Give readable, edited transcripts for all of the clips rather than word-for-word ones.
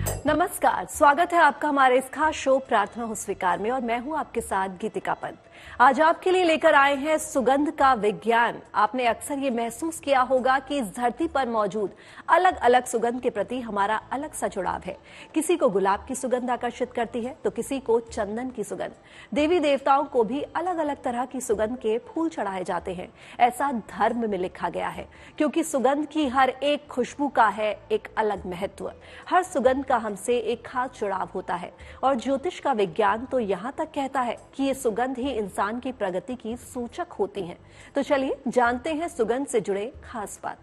नमस्कार, स्वागत है आपका हमारे इस खास शो प्रार्थना हो स्वीकार में और मैं हूं आपके साथ गीतिका पंत। आज आपके लिए लेकर आए हैं सुगंध का विज्ञान। आपने अक्सर ये महसूस किया होगा कि इस धरती पर मौजूद अलग अलग सुगंध के प्रति हमारा अलग सा जुड़ाव है। किसी को गुलाब की सुगंध आकर्षित करती है तो किसी को चंदन की सुगंध। देवी देवताओं को भी अलग अलग तरह की सुगंध के फूल चढ़ाए जाते हैं। ऐसा धर्म में लिखा गया है क्योंकि सुगंध की हर एक खुशबू का है एक अलग महत्व। हर सुगंध का हमसे एक खास जुड़ाव होता है और ज्योतिष का विज्ञान तो यहाँ तक कहता है कि ये सुगंध ही इंसान की प्रगति की सूचक होती हैं। तो चलिए जानते हैं सुगंध से जुड़े खास बात।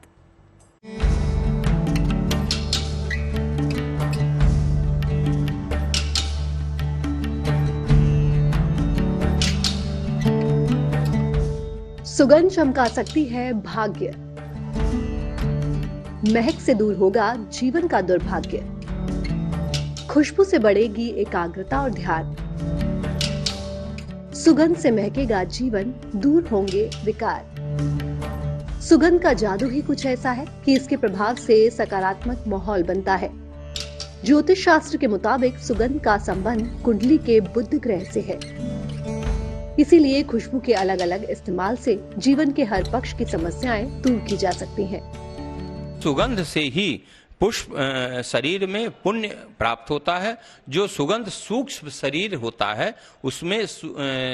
सुगंध चमका सकती है भाग्य, महक से दूर होगा जीवन का दुर्भाग्य, खुशबू से बढ़ेगी एकाग्रता और ध्यान, सुगंध से महकेगा जीवन, दूर होंगे विकार। सुगंध का जादू ही कुछ ऐसा है कि इसके प्रभाव से सकारात्मक माहौल बनता है। ज्योतिष शास्त्र के मुताबिक सुगंध का संबंध कुंडली के बुध ग्रह से है। इसीलिए खुशबू के अलग अलग इस्तेमाल से जीवन के हर पक्ष की समस्याएं दूर की जा सकती हैं। सुगंध से ही पुष्प शरीर में पुण्य प्राप्त होता है। जो सुगंध सूक्ष्म शरीर होता है उसमें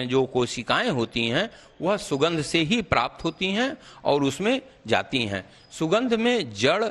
जो कोशिकाएं होती हैं वह सुगंध से ही प्राप्त होती हैं और उसमें जाती हैं। सुगंध में जड़,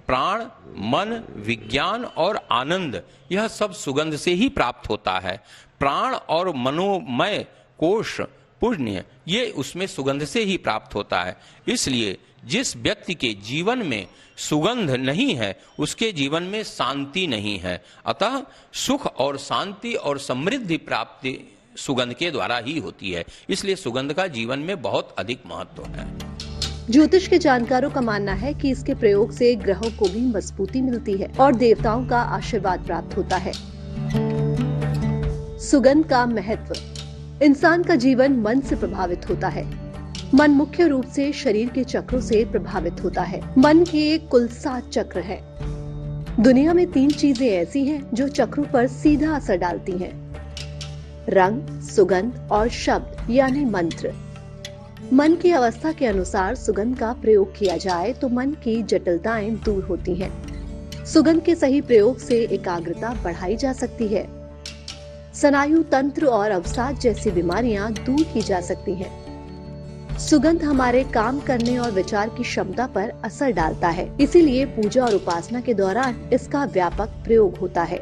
प्राण, मन, विज्ञान और आनंद यह सब सुगंध से ही प्राप्त होता है। प्राण और मनोमय कोश, पुण्य, ये उसमें सुगंध से ही प्राप्त होता है। इसलिए जिस व्यक्ति के जीवन में सुगंध नहीं है उसके जीवन में शांति नहीं है। अतः सुख और शांति और समृद्धि प्राप्ति सुगंध के द्वारा ही होती है। इसलिए सुगंध का जीवन में बहुत अधिक महत्व है। ज्योतिष के जानकारों का मानना है कि इसके प्रयोग से ग्रहों को भी मजबूती मिलती है और देवताओं का आशीर्वाद प्राप्त होता है। सुगंध का महत्व। इंसान का जीवन मन से प्रभावित होता है। मन मुख्य रूप से शरीर के चक्रों से प्रभावित होता है। मन के कुल 7 चक्र हैं। दुनिया में 3 चीजें ऐसी हैं जो चक्रों पर सीधा असर डालती हैं: रंग, सुगंध और शब्द यानी मंत्र। मन की अवस्था के अनुसार सुगंध का प्रयोग किया जाए तो मन की जटिलताएं दूर होती हैं। सुगंध के सही प्रयोग से एकाग्रता बढ़ाई जा सकती है। स्नायु तंत्र और अवसाद जैसी बीमारियां दूर की जा सकती हैं। सुगंध हमारे काम करने और विचार की क्षमता पर असर डालता है। इसीलिए पूजा और उपासना के दौरान इसका व्यापक प्रयोग होता है।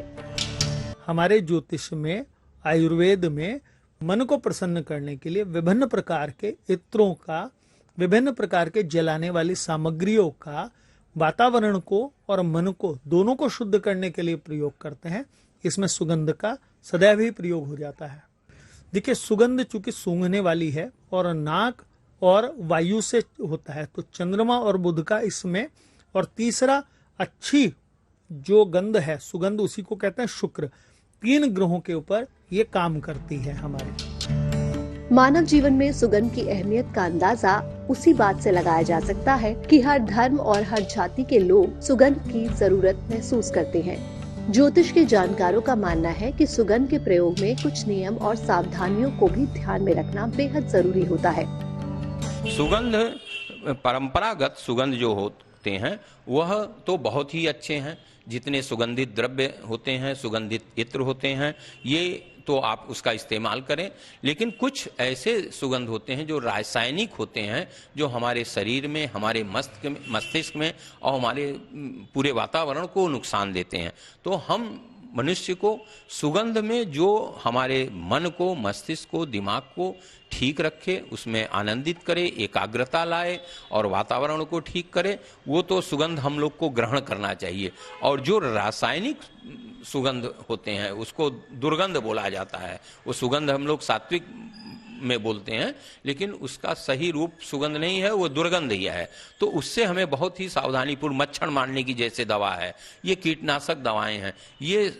हमारे ज्योतिष में, आयुर्वेद में मन को प्रसन्न करने के लिए विभिन्न प्रकार के इत्रों का, विभिन्न प्रकार के जलाने वाली सामग्रियों का वातावरण को और मन को दोनों को शुद्ध करने के लिए प्रयोग करते हैं। इसमें सुगंध का सदैव ही प्रयोग हो जाता है। देखिए, सुगंध चूंकि सूंघने वाली है और नाक और वायु से होता है तो चंद्रमा और बुध का इसमें, और तीसरा अच्छी जो गंध है सुगंध उसी को कहते हैं शुक्र। 3 ग्रहों के ऊपर ये काम करती है हमारे। मानव जीवन में सुगंध की अहमियत का अंदाजा उसी बात से लगाया जा सकता है कि हर धर्म और हर जाति के लोग सुगंध की जरूरत महसूस करते हैं। ज्योतिष के जानकारों का मानना है कि सुगंध के प्रयोग में कुछ नियम और सावधानियों को भी ध्यान में रखना बेहद जरूरी होता है। सुगंध, परंपरागत सुगंध जो होते हैं वह तो बहुत ही अच्छे हैं। जितने सुगंधित द्रव्य होते हैं, सुगंधित इत्र होते हैं, ये तो आप उसका इस्तेमाल करें। लेकिन कुछ ऐसे सुगंध होते हैं जो रासायनिक होते हैं, जो हमारे शरीर में, हमारे मस्तिष्क में और हमारे पूरे वातावरण को नुकसान देते हैं। तो हम मनुष्य को सुगंध में जो हमारे मन को, मस्तिष्क को, दिमाग को ठीक रखे, उसमें आनंदित करे, एकाग्रता लाए और वातावरण को ठीक करे, वो तो सुगंध हम लोग को ग्रहण करना चाहिए। और जो रासायनिक सुगंध होते हैं उसको दुर्गंध बोला जाता है। वो सुगंध हम लोग सात्विक में बोलते हैं, लेकिन उसका सही रूप सुगंध नहीं है, वो दुर्गंध ही है। तो उससे हमें बहुत ही सावधानीपूर्वक, मच्छर मारने की जैसे दवा है, ये कीटनाशक दवाएं हैं, ये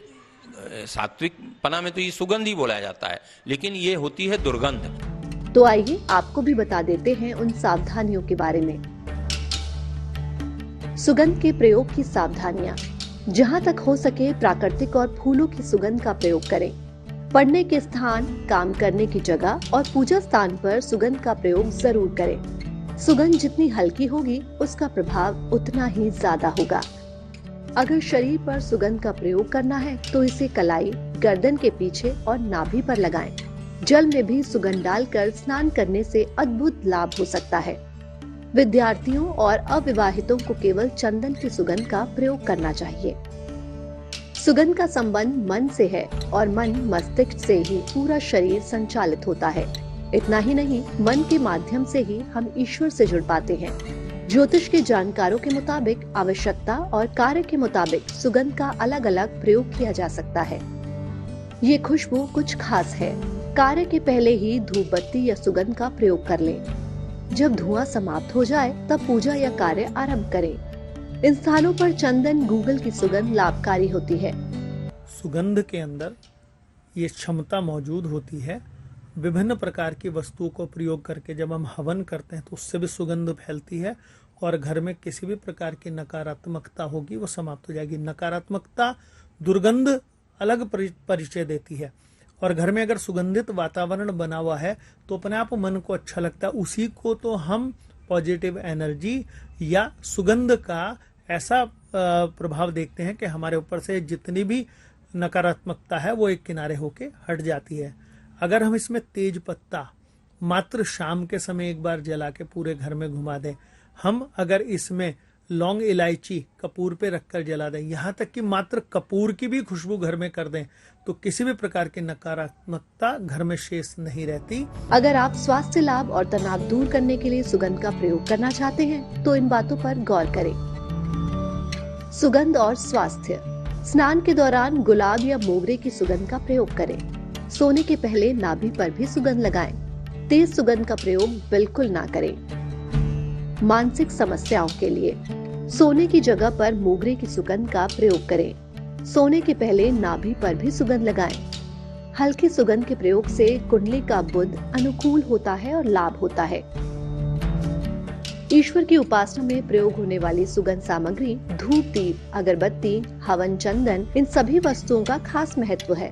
सात्विक पना में तो ये सुगंध ही बोला जाता है, लेकिन ये होती है दुर्गंध। तो आइए आपको भी बता देते हैं उन सावधानियों के बारे में। सुगंध के प्रयोग की सावधानियां। जहाँ तक हो सके प्राकृतिक और फूलों की सुगंध का प्रयोग करें। पढ़ने के स्थान, काम करने की जगह और पूजा स्थान पर सुगंध का प्रयोग जरूर करें। सुगंध जितनी हल्की होगी, उसका प्रभाव उतना ही ज्यादा होगा। अगर शरीर पर सुगंध का प्रयोग करना है तो इसे कलाई, गर्दन के पीछे और नाभि पर लगाएं। जल में भी सुगंध डालकर स्नान करने से अद्भुत लाभ हो सकता है। विद्यार्थियों और अविवाहितों को केवल चंदन की सुगंध का प्रयोग करना चाहिए। सुगंध का संबंध मन से है और मन मस्तिष्क से ही पूरा शरीर संचालित होता है। इतना ही नहीं, मन के माध्यम से ही हम ईश्वर से जुड़ पाते हैं। ज्योतिष के जानकारों के मुताबिक आवश्यकता और कार्य के मुताबिक सुगंध का अलग अलग प्रयोग किया जा सकता है। ये खुशबू कुछ खास है। कार्य के पहले ही धूप बत्ती या सुगंध का प्रयोग कर लें। जब धुआं समाप्त हो जाए तब पूजा या कार्य आरंभ करें। इन स्थानों पर चंदन, गूगल की सुगंध लाभकारी होती है। सुगंध के अंदर ये क्षमता मौजूद होती है। विभिन्न प्रकार की वस्तुओं को प्रयोग करके जब हम हवन करते हैं तो उससे भी सुगंध फैलती है और घर में किसी भी प्रकार की नकारात्मकता होगी वो समाप्त हो जाएगी। नकारात्मकता, दुर्गंध अलग परिचय देती है और घर में अगर सुगंधित वातावरण बना हुआ है तो अपने आप मन को अच्छा लगता है। उसी को तो हम पॉजिटिव एनर्जी या सुगंध का ऐसा प्रभाव देखते हैं कि हमारे ऊपर से जितनी भी नकारात्मकता है वो एक किनारे होके हट जाती है। अगर हम इसमें तेज पत्ता मात्र शाम के समय एक बार जला के पूरे घर में घुमा दें, हम अगर इसमें लौंग, इलायची कपूर पे रखकर जला दें, यहाँ तक कि मात्र कपूर की भी खुशबू घर में कर दें, तो किसी भी प्रकार की नकारात्मकता घर में शेष नहीं रहती। अगर आप स्वास्थ्य लाभ और तनाव दूर करने के लिए सुगंध का प्रयोग करना चाहते हैं तो इन बातों पर गौर करें। सुगंध और स्वास्थ्य। स्नान के दौरान गुलाब या मोगरे की सुगंध का प्रयोग करें। सोने के पहले नाभि पर भी सुगंध लगाएं। तेज सुगंध का प्रयोग बिल्कुल ना करें। मानसिक समस्याओं के लिए सोने की जगह पर मोगरे की सुगंध का प्रयोग करें। सोने के पहले नाभि पर भी सुगंध लगाएं। हल्की सुगंध के प्रयोग से कुंडली का बुध अनुकूल होता है और लाभ होता है। ईश्वर की उपासना में प्रयोग होने वाली सुगंध सामग्री धूप, दीप, अगरबत्ती, हवन, चंदन, इन सभी वस्तुओं का खास महत्व है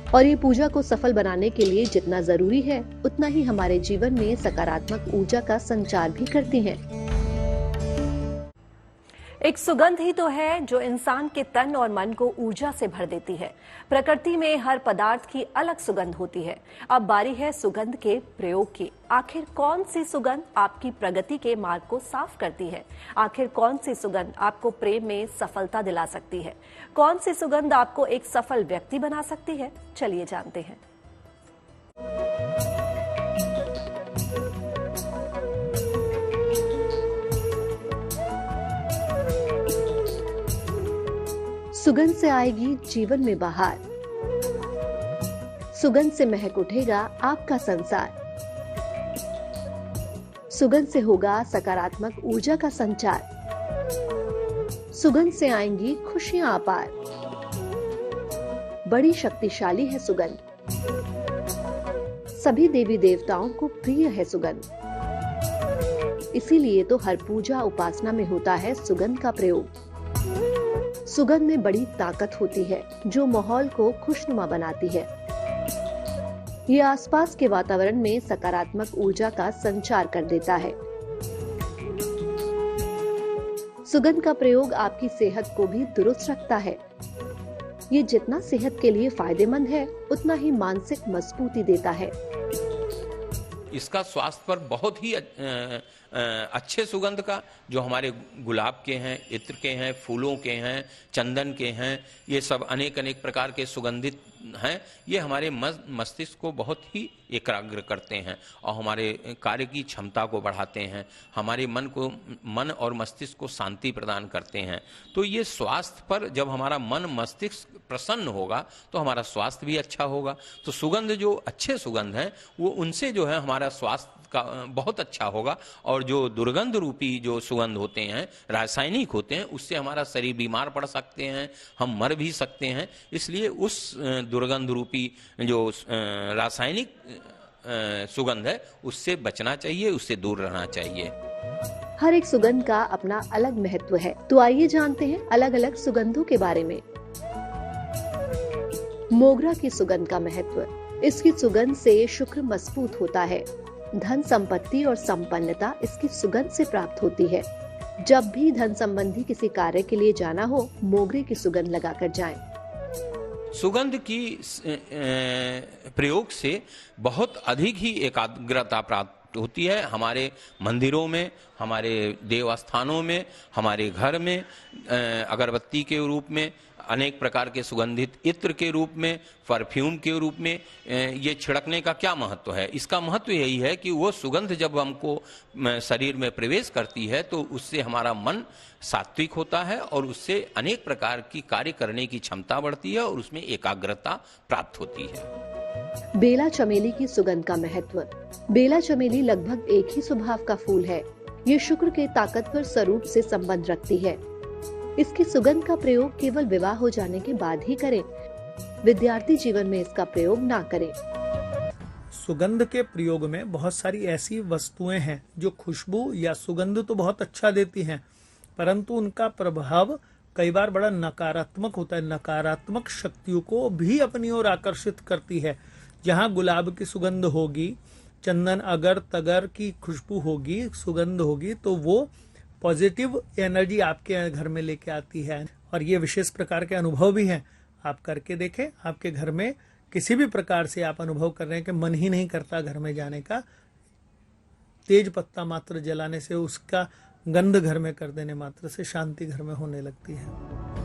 और ये पूजा को सफल बनाने के लिए जितना जरूरी है उतना ही हमारे जीवन में सकारात्मक ऊर्जा का संचार भी करती हैं। एक सुगंध ही तो है जो इंसान के तन और मन को ऊर्जा से भर देती है। प्रकृति में हर पदार्थ की अलग सुगंध होती है। अब बारी है सुगंध के प्रयोग की। आखिर कौन सी सुगंध आपकी प्रगति के मार्ग को साफ करती है? आखिर कौन सी सुगंध आपको प्रेम में सफलता दिला सकती है? कौन सी सुगंध आपको एक सफल व्यक्ति बना सकती है? चलिए जानते हैं। सुगंध से आएगी जीवन में बहार। सुगंध से महक उठेगा आपका संसार। सुगंध से होगा सकारात्मक ऊर्जा का संचार। सुगंध से आएंगी खुशियां अपार। बड़ी शक्तिशाली है सुगंध। सभी देवी देवताओं को प्रिय है सुगंध। इसीलिए तो हर पूजा उपासना में होता है सुगंध का प्रयोग। सुगंध में बड़ी ताकत होती है जो माहौल को खुशनुमा बनाती है। ये आसपास के वातावरण में सकारात्मक ऊर्जा का संचार कर देता है। सुगंध का प्रयोग आपकी सेहत को भी दुरुस्त रखता है। ये जितना सेहत के लिए फायदेमंद है उतना ही मानसिक मजबूती देता है। इसका स्वास्थ्य पर बहुत ही अच्छे सुगंध का, जो हमारे गुलाब के हैं, इत्र के हैं, फूलों के हैं, चंदन के हैं, ये सब अनेक अनेक प्रकार के सुगंधित हैं। ये हमारे मस्तिष्क को बहुत ही एकाग्र करते हैं और हमारे कार्य की क्षमता को बढ़ाते हैं। हमारे मन और मस्तिष्क को शांति प्रदान करते हैं। तो ये स्वास्थ्य पर, जब हमारा मन मस्तिष्क प्रसन्न होगा तो हमारा स्वास्थ्य भी अच्छा होगा। तो सुगंध, जो अच्छे सुगंध हैं, वो उनसे जो है हमारा स्वास्थ्य का बहुत अच्छा होगा। और जो दुर्गंध रूपी जो सुगंध होते हैं, रासायनिक होते हैं, उससे हमारा शरीर बीमार पड़ सकते हैं, हम मर भी सकते हैं। इसलिए उस दुर्गंध रूपी जो रासायनिक सुगंध है उससे बचना चाहिए, उससे दूर रहना चाहिए। हर एक सुगंध का अपना अलग महत्व है। तो आइए जानते हैं अलग अलग सुगंधों के बारे में। मोगरा की सुगंध का महत्व। इसकी सुगंध से शुक्र मजबूत होता है। धन संपत्ति और संपन्नता इसकी सुगंध से प्राप्त होती है। जब भी धन संबंधी किसी कार्य के लिए जाना हो, मोगरे की सुगंध लगाकर जाएं। सुगंध की प्रयोग से बहुत अधिक ही एकाग्रता प्राप्त होती है। हमारे मंदिरों में, हमारे देवस्थानों में, हमारे घर में अगरबत्ती के रूप में, अनेक प्रकार के सुगंधित इत्र के रूप में, परफ्यूम के रूप में ये छिड़कने का क्या महत्व है? इसका महत्व यही है कि वो सुगंध जब हमको शरीर में प्रवेश करती है तो उससे हमारा मन सात्विक होता है और उससे अनेक प्रकार की कार्य करने की क्षमता बढ़ती है और उसमें एकाग्रता प्राप्त होती है। बेला चमेली की सुगंध का महत्व। बेला चमेली लगभग एक ही स्वभाव का फूल है। ये शुक्र के ताकतवर स्वरूप से संबंध रखती है। इसकी सुगंध का प्रयोग केवल विवाह हो जाने के बाद ही करें। विद्यार्थी जीवन में इसका प्रयोग ना करें। सुगंध के प्रयोग में बहुत सारी ऐसी वस्तुएं हैं जो खुशबू या सुगंध तो बहुत अच्छा देती हैं, परंतु उनका प्रभाव कई बार बड़ा नकारात्मक होता है। नकारात्मक शक्तियों को भी अपनी ओर आकर्षित करती है। जहाँ गुलाब की सुगंध होगी, चंदन, अगर, तगर की खुशबू होगी, सुगंध होगी, तो वो पॉजिटिव एनर्जी आपके घर में लेके आती है। और ये विशेष प्रकार के अनुभव भी हैं। आप करके देखें, आपके घर में किसी भी प्रकार से आप अनुभव कर रहे हैं कि मन ही नहीं करता घर में जाने का, तेज पत्ता मात्र जलाने से, उसका गंध घर में कर देने मात्र से शांति घर में होने लगती है।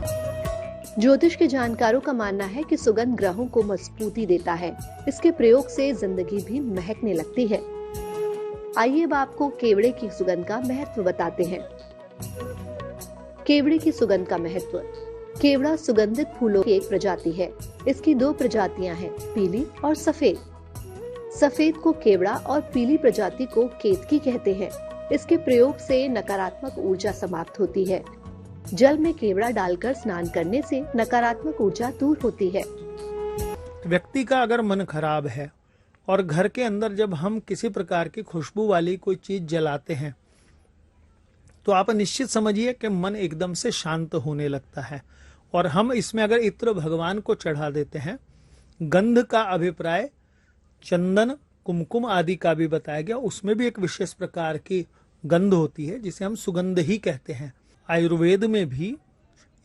ज्योतिष के जानकारों का मानना है कि सुगंध ग्रहों को मजबूती देता है। इसके प्रयोग से जिंदगी भी महकने लगती है। आइए अब आपको केवड़े की सुगंध का महत्व बताते हैं। केवड़े की सुगंध का महत्व। केवड़ा सुगंधित फूलों की एक प्रजाति है। इसकी दो प्रजातियां हैं, पीली और सफेद। सफेद को केवड़ा और पीली प्रजाति को केतकी कहते हैं। इसके प्रयोग से नकारात्मक ऊर्जा समाप्त होती है। जल में केवड़ा डालकर स्नान करने से नकारात्मक ऊर्जा दूर होती है। व्यक्ति का अगर मन खराब है और घर के अंदर जब हम किसी प्रकार की खुशबू वाली कोई चीज जलाते हैं तो आप निश्चित समझिए कि मन एकदम से शांत होने लगता है। और हम इसमें अगर इत्र भगवान को चढ़ा देते हैं, गंध का अभिप्राय चंदन, कुमकुम आदि का भी बताया गया, उसमें भी एक विशेष प्रकार की गंध होती है जिसे हम सुगंध ही कहते हैं। आयुर्वेद में भी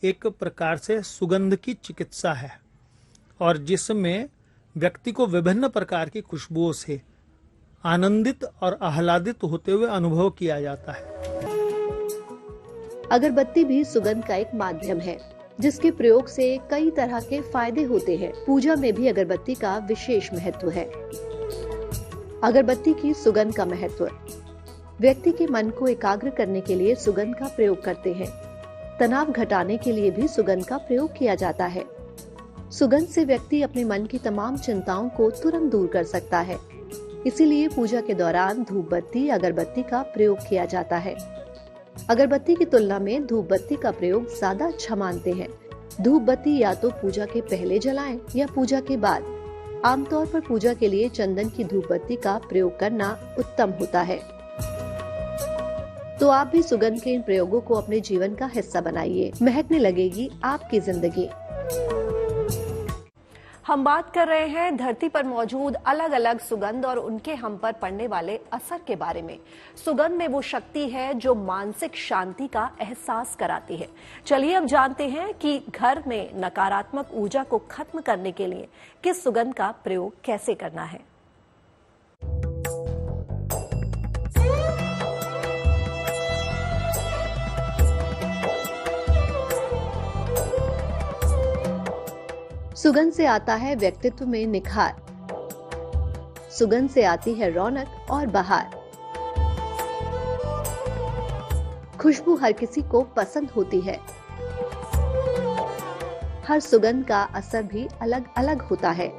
एक प्रकार से सुगंध की चिकित्सा है और जिसमें व्यक्ति को विभिन्न प्रकार की खुशबुओं से आनंदित और आह्लादित होते हुए अनुभव किया जाता है। अगरबत्ती भी सुगंध का एक माध्यम है जिसके प्रयोग से कई तरह के फायदे होते हैं। पूजा में भी अगरबत्ती का विशेष महत्व है। अगरबत्ती की सुगंध का महत्व। व्यक्ति के मन को एकाग्र करने के लिए सुगंध का प्रयोग करते हैं। तनाव घटाने के लिए भी सुगंध का प्रयोग किया जाता है। सुगंध से व्यक्ति अपने मन की तमाम चिंताओं को तुरंत दूर कर सकता है। इसीलिए पूजा के दौरान धूप बत्ती, अगरबत्ती का प्रयोग किया जाता है। अगरबत्ती की तुलना में धूप बत्ती का प्रयोग ज्यादा अच्छा मानते हैं। धूप बत्ती या तो पूजा के पहले जलाएं या पूजा के बाद। आमतौर पर पूजा के लिए चंदन की धूप बत्ती का प्रयोग करना उत्तम होता है। तो आप भी सुगंध के इन प्रयोगों को अपने जीवन का हिस्सा बनाइए। महकने लगेगी आपकी जिंदगी। हम बात कर रहे हैं धरती पर मौजूद अलग अलग सुगंध और उनके हम पर पड़ने वाले असर के बारे में। सुगंध में वो शक्ति है जो मानसिक शांति का एहसास कराती है। चलिए अब जानते हैं कि घर में नकारात्मक ऊर्जा को खत्म करने के लिए किस सुगंध का प्रयोग कैसे करना है। सुगंध से आता है व्यक्तित्व में निखार। सुगंध से आती है रौनक और बहार। खुशबू हर किसी को पसंद होती है। हर सुगंध का असर भी अलग अलग होता है।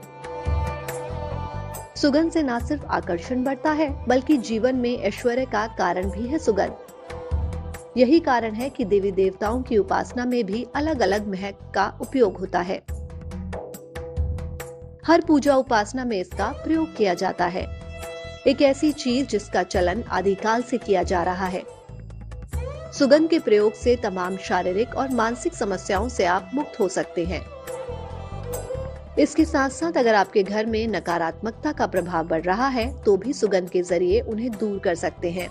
सुगंध से न सिर्फ आकर्षण बढ़ता है बल्कि जीवन में ऐश्वर्य का कारण भी है सुगंध। यही कारण है कि देवी देवताओं की उपासना में भी अलग अलग महक का उपयोग होता है। हर पूजा उपासना में इसका प्रयोग किया जाता है। एक ऐसी चीज जिसका चलन आदिकाल से किया जा रहा है। सुगंध के प्रयोग से तमाम शारीरिक और मानसिक समस्याओं से आप मुक्त हो सकते हैं। इसके साथ साथ अगर आपके घर में नकारात्मकता का प्रभाव बढ़ रहा है तो भी सुगंध के जरिए उन्हें दूर कर सकते हैं।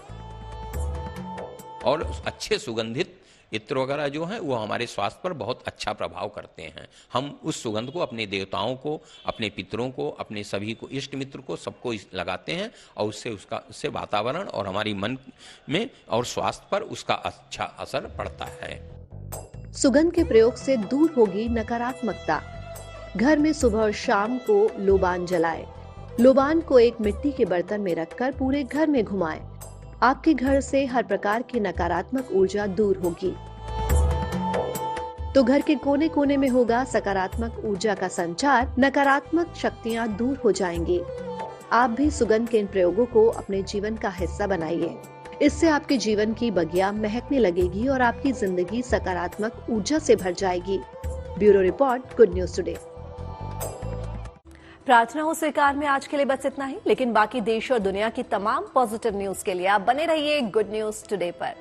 और अच्छे सुगंधित इत्र वगैरह जो है वो हमारे स्वास्थ्य पर बहुत अच्छा प्रभाव करते हैं। हम उस सुगंध को अपने देवताओं को, अपने पितरों को, अपने सभी को, इष्ट मित्र को, सबको लगाते हैं और उससे वातावरण और हमारी मन में और स्वास्थ्य पर उसका अच्छा असर पड़ता है। सुगंध के प्रयोग से दूर होगी नकारात्मकता। घर में सुबह और शाम को लोबान जलाएं। लोबान को एक मिट्टी के बर्तन में रखकर पूरे घर में घुमाएं। आपके घर से हर प्रकार की नकारात्मक ऊर्जा दूर होगी। तो घर के कोने कोने में होगा सकारात्मक ऊर्जा का संचार, नकारात्मक शक्तियां दूर हो जाएंगी। आप भी सुगंध के इन प्रयोगों को अपने जीवन का हिस्सा बनाइए। इससे आपके जीवन की बगिया महकने लगेगी और आपकी जिंदगी सकारात्मक ऊर्जा से भर जाएगी। Bureau report, good news today. प्रार्थना हो स्वीकार में आज के लिए बस इतना ही, लेकिन बाकी देश और दुनिया की तमाम पॉजिटिव न्यूज के लिए आप बने रहिए गुड न्यूज टुडे पर।